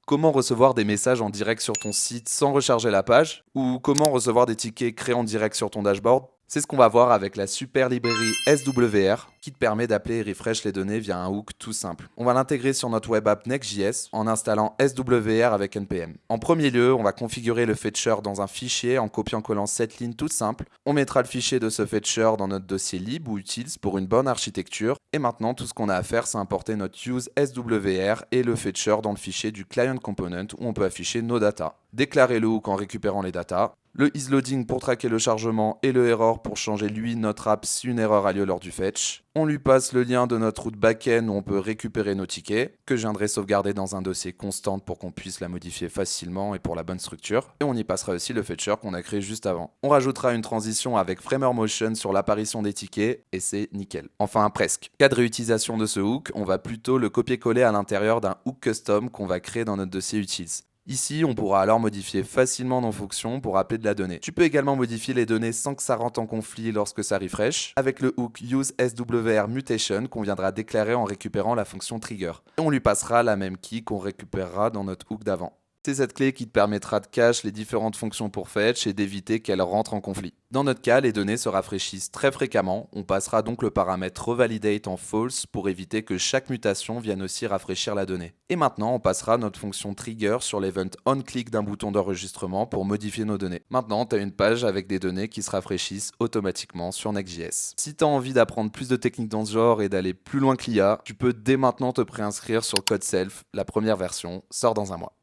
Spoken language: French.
Comment recevoir des messages en direct sur ton site sans recharger la page? Ou comment recevoir des tickets créés en direct sur ton dashboard? C'est ce qu'on va voir avec la super librairie SWR qui te permet d'appeler et refresh les données via un hook tout simple. On va l'intégrer sur notre web app Next.js en installant SWR avec NPM. En premier lieu, on va configurer le fetcher dans un fichier en copiant-collant cette ligne toute simple. On mettra le fichier de ce fetcher dans notre dossier lib ou utils pour une bonne architecture. Et maintenant, tout ce qu'on a à faire, c'est importer notre use SWR et le fetcher dans le fichier du client component où on peut afficher nos datas. Déclarer le hook en récupérant les datas. Le isLoading pour traquer le chargement et le error pour changer notre app si une erreur a lieu lors du fetch. On lui passe le lien de notre route backend où on peut récupérer nos tickets, que je viendrai sauvegarder dans un dossier constant pour qu'on puisse la modifier facilement et pour la bonne structure. Et on y passera aussi le fetcher qu'on a créé juste avant. On rajoutera une transition avec Framer Motion sur l'apparition des tickets et c'est nickel. Enfin presque. Cas de réutilisation de ce hook, on va plutôt le copier-coller à l'intérieur d'un hook custom qu'on va créer dans notre dossier utils. Ici, on pourra alors modifier facilement nos fonctions pour appeler de la donnée. Tu peux également modifier les données sans que ça rentre en conflit lorsque ça refresh, avec le hook useSWRMutation qu'on viendra déclarer en récupérant la fonction trigger. Et on lui passera la même key qu'on récupérera dans notre hook d'avant. C'est cette clé qui te permettra de cache les différentes fonctions pour fetch et d'éviter qu'elles rentrent en conflit. Dans notre cas, les données se rafraîchissent très fréquemment. On passera donc le paramètre revalidate en false pour éviter que chaque mutation vienne aussi rafraîchir la donnée. Et maintenant, on passera notre fonction trigger sur l'event onClick d'un bouton d'enregistrement pour modifier nos données. Maintenant, tu as une page avec des données qui se rafraîchissent automatiquement sur Next.js. Si tu as envie d'apprendre plus de techniques dans ce genre et d'aller plus loin que l'IA, tu peux dès maintenant te préinscrire sur Code Self. La première version sort dans un mois.